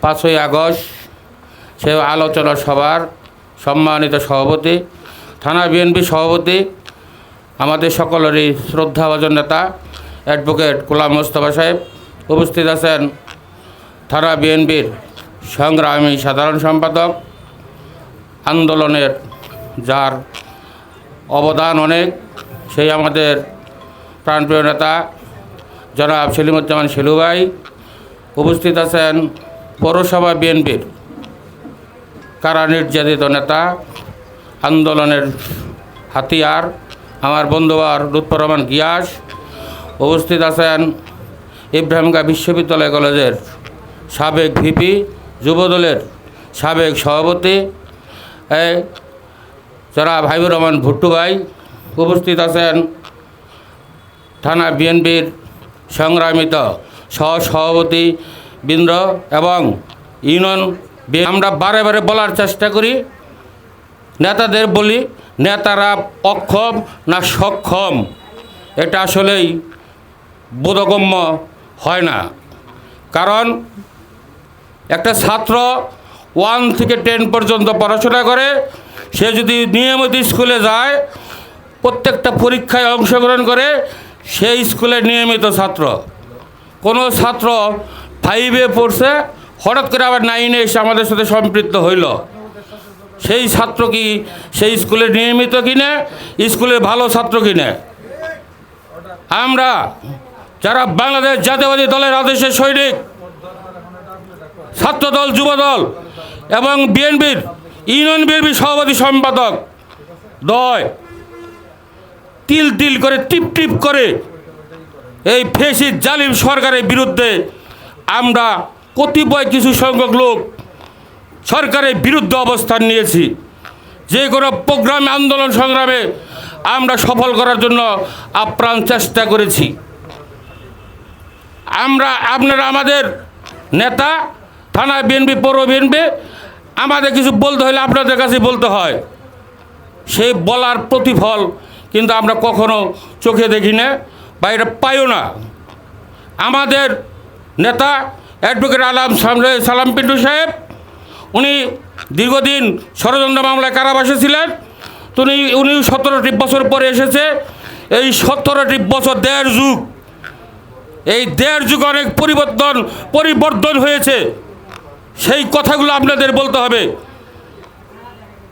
5ই August সে আলোচনা সভার সম্মানিত সভাপতি, থানা বিএনপি সভাপতি, আমাদের সকলেরই শ্রদ্ধাভাজন নেতা অ্যাডভোকেট গোলাম মোস্তফা সাহেব, উপস্থিত আছেন থানা বিএনপির সংগ্রামী সাধারণ সম্পাদক, আন্দোলনের যার অবদান অনেক, সেই আমাদের প্রাণপ্রিয় নেতা জনাব সেলিমুজ্জামান সেলু ভাই, উপস্থিত আছেন পৌরসভা বিএনপির কারা নির্যাতিত নেতা, আন্দোলনের হাতিয়ার আমার বন্ধুবার লুৎফর রহমান গিয়াস, উপস্থিত আছেন ইব্রাহিমগঞ্জ বিশ্ববিদ্যালয় কলেজের সাবেক ভিপি, যুবদলের সাবেক সভাপতি জনাব হাবিবুর রহমান ভুট্টু ভাই, উপস্থিত আছেন থানা বিএনপির সংগ্রামিত সহসভাপতি বৃন্দ এবং ইউনিয়ন। আমরা বারে বারে বলার চেষ্টা করি, নেতাদের বলি নেতারা অক্ষম না সক্ষম এটা আসলেই বোধগম্য হয় না। কারণ একটা ছাত্র 1 থেকে 10 পর্যন্ত পড়াশোনা করে, সে যদি নিয়মিত স্কুলে যায়, প্রত্যেকটা পরীক্ষায় অংশগ্রহণ করে, সেই স্কুলের নিয়মিত ছাত্র। কোনো ছাত্র 5-এ পড়ছে, হঠাৎ করে আবার 9-এ এসে আমাদের সাথে সম্পৃক্ত হইল, সেই ছাত্র কি সেই স্কুলের নিয়মিত কিনে, স্কুলের ভালো ছাত্র কিনে? আমরা যারা বাংলাদেশ জাতীয়বাদী দলের আদেশের সৈনিক, ছাত্রদল, যুবদল এবং বিএনপির ইউনিয়ন বিএনপি সভাপতি সম্পাদক দয় তিল তিল করে টিপ টিপ করে এই ফ্যাসিস্ট জালিম সরকারের বিরুদ্ধে আমরা কতিপয় কিছু সংখ্যক লোক সরকারের বিরুদ্ধে অবস্থান নিয়েছি। যে কোনো প্রোগ্রামে, আন্দোলন সংগ্রামে আমরা সফল করার জন্য আপ্রাণ চেষ্টা করেছি। আপনারা আমাদের নেতা, থানা বিএনপি, পৌর বিএনপি, আমাদের কিছু বলতে হলে আপনাদের কাছে বলতে হয়, সেই বলার প্রতিফল কিন্তু আমরা কখনো চোখে দেখি না বা এটা পাইও না। আমাদের নেতা অ্যাডভোকেট আলম সালাম পিন্টু সাহেব, উনি দীর্ঘদিন ষড়যন্ত্র মামলায় কারাবাসে ছিলেন। উনি 17টি বছর পরে এসেছে। এই 17টি বছর, 1.5 যুগ, এই 1.5 যুগ অনেক পরিবর্তন হয়েছে। সেই কথাগুলো আপনাদের বলতে হবে।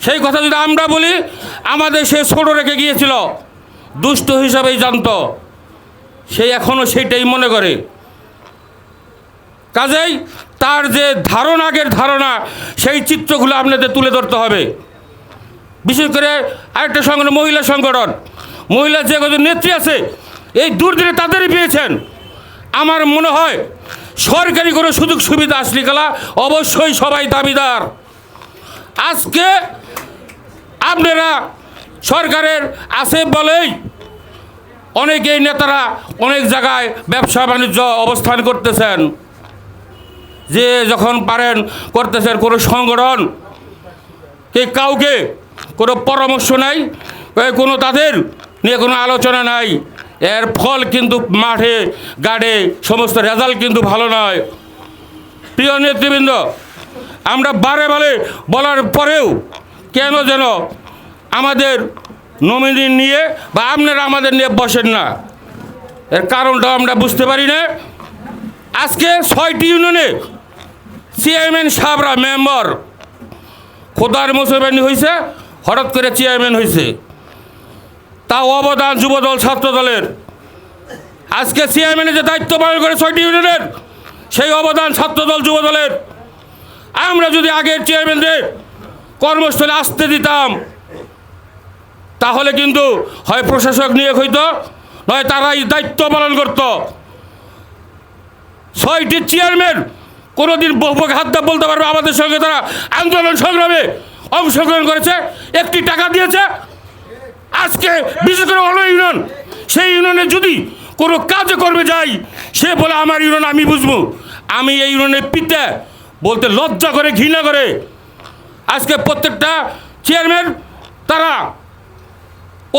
সেই কথা যদি আমরা বলি, আমাদের সে ছোট রেখে গিয়েছিল, দুষ্ট হিসাবেই জানতো, সে এখনও সেইটাই মনে করে। কাজেই তার যে ধারণা, আগের ধারণা, সেই চিত্রগুলো আপনাদের তুলে ধরতে হবে। বিশেষ করে আরেকটা সংগঠন, মহিলা সংগঠন, মহিলা যে কজন নেত্রী আছে, এই দুর্দিনে তাদেরই পেয়েছেন। আমার মনে হয় সরকারি কোনো সুযোগ সুবিধা আসলে গেলা অবশ্যই সবাই দাবিদার। আজকে আপনারা সরকারের আছে বলেই অনেকেই নেতারা অনেক জায়গায় ব্যবসা বাণিজ্য অবস্থান করতেছেন, যে যখন পারেন করতেছেন। কোনো সংগঠন কাউকে কোনো পরামর্শ নাই, কোনো তাদের নিয়ে কোনো আলোচনা নাই। এর ফল কিন্তু মাঠে ঘাটে সমস্ত রেজাল্ট কিন্তু ভালো নয়। প্রিয় নেতৃবৃন্দ, আমরা বারে বারে বলার পরেও কেন যেন আমাদের নমিনি নিয়ে বা আপনারা আমাদের নিয়ে বসেন না, এর কারণটা আমরা বুঝতে পারি না। আজকে 6টি ইউনিয়নে চেয়ারম্যান সাহেবরা মেম্বার, খোদার মুসলমানি হয়েছে, হঠাৎ করে চেয়ারম্যান হয়েছে, তাও অবদান যুবদল, ছাত্রদলের। আজকে চেয়ারম্যানের যে দায়িত্ব পালন করে 6টি ইউনিয়নের, সেই অবদান ছাত্রদল, যুবদলের। আমরা যদি আগের চেয়ারম্যানদের কর্মস্থলে আসতে দিতাম, তাহলে কিন্তু হয় প্রশাসক নিয়োগ হইতো, নয় তারাই দায়িত্ব পালন করত। 6টি চেয়ারম্যান কোনোদিন বহুপক্ষে হাত দিয়ে বলতে পারবে আমাদের সঙ্গে তারা আন্দোলন সংগ্রামে অংশগ্রহণ করেছে, একটি টাকা দিয়েছে। আজকে বিশেষ করে অন্য ইউনিয়ন, সেই ইউনিয়নে যদি কোনো কাজে করবে যাই, সে বলে আমার ইউনিয়ন আমি বুঝবো, আমি এই ইউনিয়নের পিতা বলতে লজ্জা করে, ঘৃণা করে। আজকে প্রত্যেকটা চেয়ারম্যান তারা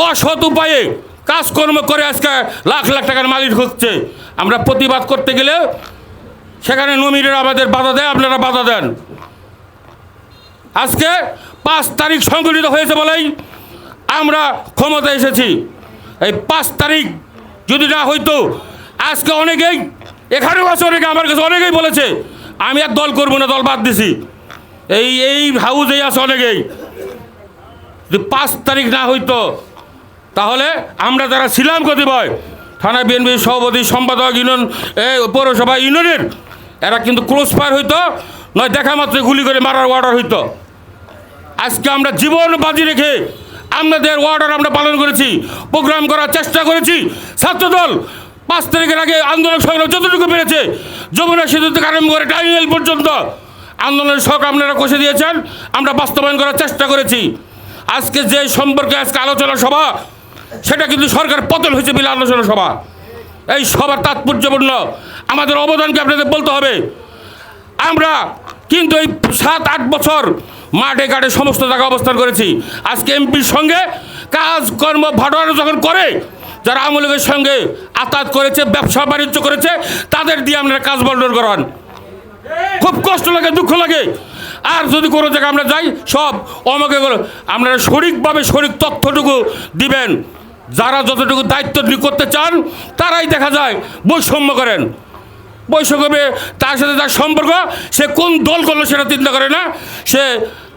অসৎ উপায়ে কাজকর্ম করে আজকে লাখ লাখ টাকার মালিক হচ্ছে। আমরা প্রতিবাদ করতে গেলে সেখানে নমিনেরা আমাদের বাধা দেয়, আপনারা বাধা দেন। আজকে 5 তারিখ সংগঠিত হয়েছে বলেই আমরা ক্ষমতায় এসেছি। এই 5 তারিখ যদি না হইতো আজকে অনেকেই এখানেও আছে, অনেকে আমার কাছে অনেকেই বলেছে আমি আর দল করবো না, দল বাদ দিছি। এই হাউসেই আছে অনেকেই। যদি 5 তারিখ না হইতো তাহলে আমরা যারা ছিলাম কতিপয় থানা বিএনপির সভাপতি, সম্পাদক, ইউনিয়ন পৌরসভা ইউনিয়নের, এরা কিন্তু ক্রস ফায়ার হইতো, নয় দেখা মাত্র গুলি করে মারার অর্ডার হইতো। আজকে আমরা জীবন বাজি রেখে আমাদের অর্ডার আমরা পালন করেছি, প্রোগ্রাম করার চেষ্টা করেছি। ছাত্রদল 5 তারিখের আগে আন্দোলন সংগ্রাম যতটুকু পেরেছে, যমুনা সেতু থেকে আরম্ভ করে টাইমেল পর্যন্ত আন্দোলনের শখ আপনারা কষে দিয়েছেন, আমরা বাস্তবায়ন করার চেষ্টা করেছি। আজকে যে সম্পর্কে আজকে আলোচনা সভা, সেটা কিন্তু সরকার পতন হয়েছে বলে আলোচনা সভা। এই সবার তাৎপর্যপূর্ণ, আমাদের অবদানকে আপনাদের বলতে হবে। আমরা কিন্তু এই 7-8 বছর মাঠে ঘাটে সমস্ত জায়গায় অবস্থান করেছি। আজকে এমপির সঙ্গে কাজকর্ম ভাড়ানো যখন করে, যারা আওয়ামী লীগের সঙ্গে আতাত করেছে, ব্যবসা বাণিজ্য করেছে, তাদের দিয়ে আপনারা কাজ বন্টন করান। খুব কষ্ট লাগে, দুঃখ লাগে। আর যদি কোনো জায়গায় আমরা যাই, সব অমকে আপনারা শরিকভাবে শরিক তথ্যটুকু দিবেন। যারা যতটুকু দায়িত্ব করতে চান তারাই দেখা যায় বৈষম্য করেন। বৈষম্য তার সাথে তার সম্পর্ক, সে কোন দল করলো সেটা চিন্তা করে না, সে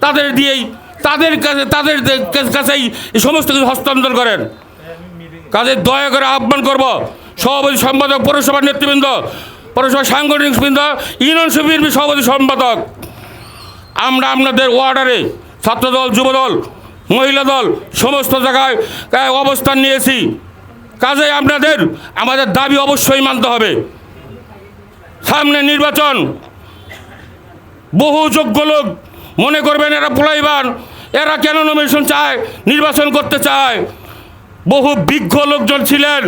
তাদের দিয়েই তাদের কাছেই এই সমস্ত কিছু হস্তান্তর করেন। কাজে দয়া করে আহ্বান করব সভাপতি, সম্পাদক, পৌরসভার নেতৃবৃন্দ, পৌরসভার সাংগঠনিক বৃন্দ, ইউনিয়ন বিএনপি সভাপতি, সম্পাদক, আমরা আপনাদের ওয়ার্ডারে ছাত্রদল, যুবদল, মহিলা দল সমস্ত জায়গায় অবস্থান নিয়েছি। কাজে আমাদের দাবি অবশ্যই মানতে হবে। সামনে নির্বাচন, বহু যোগ্য লোক মনে করবেন এরা পোলাইবান, এরা কেন নমিনেশন চায়, নির্বাচন করতে চায়। বহু বিজ্ঞ লোকজন ছিলেন,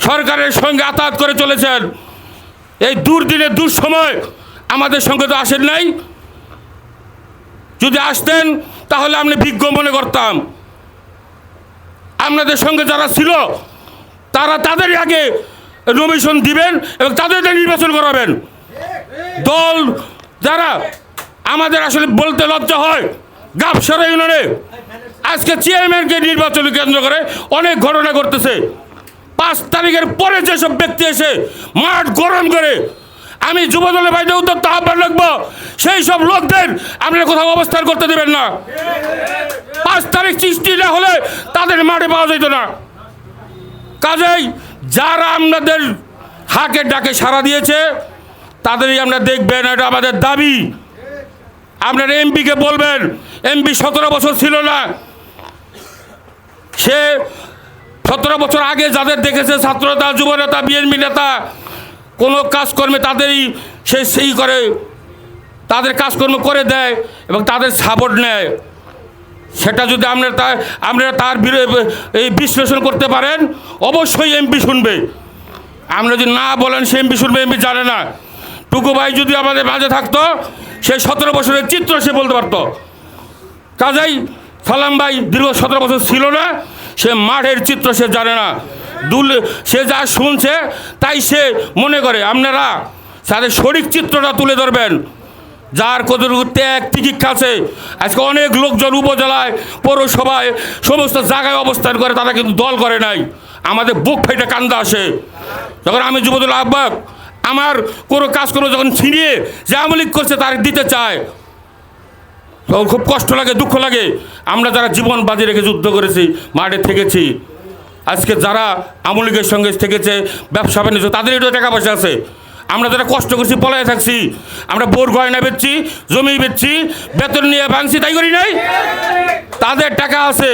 সরকারের সঙ্গে আতাত করে চলেছেন। এই দুর্দিনে দুঃসময় আমাদের সঙ্গে তো আসেন নাই। যদি আসতেন তাহলে আপনি বিজ্ঞ মনে করতাম। আপনাদের সঙ্গে যারা ছিল তারা তাদের আগে নমিনেশন দিবেন এবং তাদের নির্বাচন করাবেন। দল যারা আমাদের আসলে বলতে লজ্জা হয়, গাবসারা ইউনিয়নে আজকে চেয়ারম্যানকে নির্বাচন কেন্দ্র করে অনেক ঘটনা ঘটতেছে। 5 তারিখের পরে যেসব ব্যক্তি এসে মাঠ গরম করে, আমি যুবদলের বাইরে উদ্যোক্তা আহ্বান রাখবো, সেই সব লোকদের আপনারা কোথাও অবস্থান করতে দেবেন না। 5 তারিখ সৃষ্টি না হলে তাদের মাঠে পাওয়া যেত না। কাজেই যারা আপনাদের হাকে ডাকে সাড়া দিয়েছে তাদেরই আমরা দেখবেন, এটা আমাদের দাবি। আপনারা এমপিকে বলবেন, এমপি 17 বছর ছিল না, সে 17 বছর আগে যাদের দেখেছে, ছাত্রনেতা, যুবনেতা, বিএনপি নেতা, কোনো কাজকর্মে তাদেরই সে সেই করে, তাদের কাজকর্ম করে দেয় এবং তাদের সাপোর্ট নেয়। সেটা যদি আপনারা তার এই বিশ্লেষণ করতে পারেন, অবশ্যই এমপি শুনবে। আমরা যদি না বলেন সে এমপি শুনবে, এমপি জানে না। টুকু ভাই যদি আমাদের মাঝে থাকতো, সে 17 বছরের চিত্র সে বলতে পারতো। কাজেই সালাম ভাই দীর্ঘ 17 বছর ছিল না, সে মাঠের চিত্র সে জানে না। সে যা শুনছে তাই সে মনে করে। আপনারা তাদের শরিক চিত্রটা তুলে ধরবেন, যার কতটুকু ত্যাগ তিতিক্ষা আছে। আজকে অনেক লোকজন উপজেলায়, পৌরসভায়, সমস্ত জায়গায় অবস্থান করে, তারা কিন্তু দল করে নাই। আমাদের বুক ফেটে কান্দা আসে যখন আমি যুবদল আহ্বায়ক আমার কোনো কাজকর্ম যখন ছিনিয়ে যে আওয়ামী লীগ করছে তার দিতে চায়, তখন খুব কষ্ট লাগে, দুঃখ লাগে। আমরা যারা জীবন বাজি রেখে যুদ্ধ করেছি, মাঠে থেকেছি, আজকে যারা আওয়ামী লীগের সঙ্গে থেকেছে, ব্যবসা বাণিজ্য, তাদেরই তো টাকা পয়সা আছে। আমরা যারা কষ্ট করছি, পলায় থাকছি, আমরা বোর গয়না বেচছি, জমি বেচছি, বেতন নিয়ে ভাঙছি, তাই করি নাই? তাদের টাকা আছে,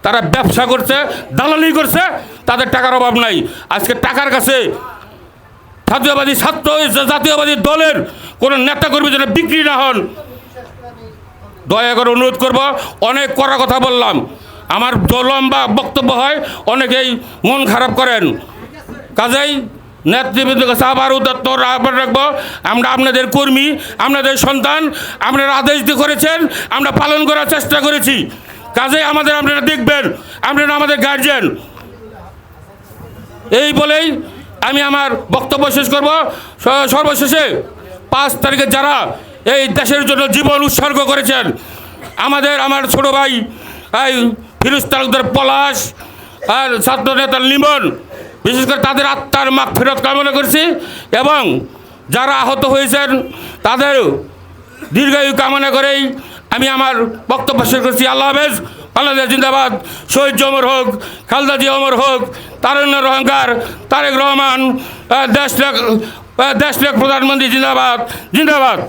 তারা ব্যবসা করছে, দালালি করছে, তাদের টাকার অভাব নাই। আজকে টাকার কাছে জাতীয়বাদী দলের কোনো নেতাকর্মী যেন বিক্রি না হন। দয়া করে অনুরোধ করব, অনেক কড়া কথা বললাম, আমার লম্বা বক্তব্য হয়, অনেকেই মন খারাপ করেন। কাজেই নেতৃবৃন্দের কাছে আবার উদ্যত আহ্বান রাখবো, আমরা আপনাদের কর্মী, আপনাদের সন্তান, আপনারা আদেশ করেছেন, আমরা পালন করার চেষ্টা করেছি। কাজেই আপনারা দেখবেন, আপনারা আমাদের গার্জিয়ান। এই বলেই আমি আমার বক্তব্য শেষ করব। সর্বশেষে 5 তারিখে যারা এই দেশের জন্য জীবন উৎসর্গ করেছেন, আমার ছোট ভাই এই ফিরোজ তালুকদার পলাশ আর ছাত্র নেতা লিমন, বিশেষ করে তাদের আত্মার মাগফিরাত কামনা করছি এবং যারা আহত হয়েছেন তাদের দীর্ঘায়ু কামনা করেই আমি আমার বক্তব্য শেষ করছি। আল্লাহ হাফেজ। বাংলাদেশ জিন্দাবাদ। শহীদ অমর হোক, খালেদা জিয়া অমর হোক, তারুণ্যের অহংকার তারেক রহমান, দেশ লেখ প্রধানমন্ত্রী জিন্দাবাদ জিন্দাবাদ।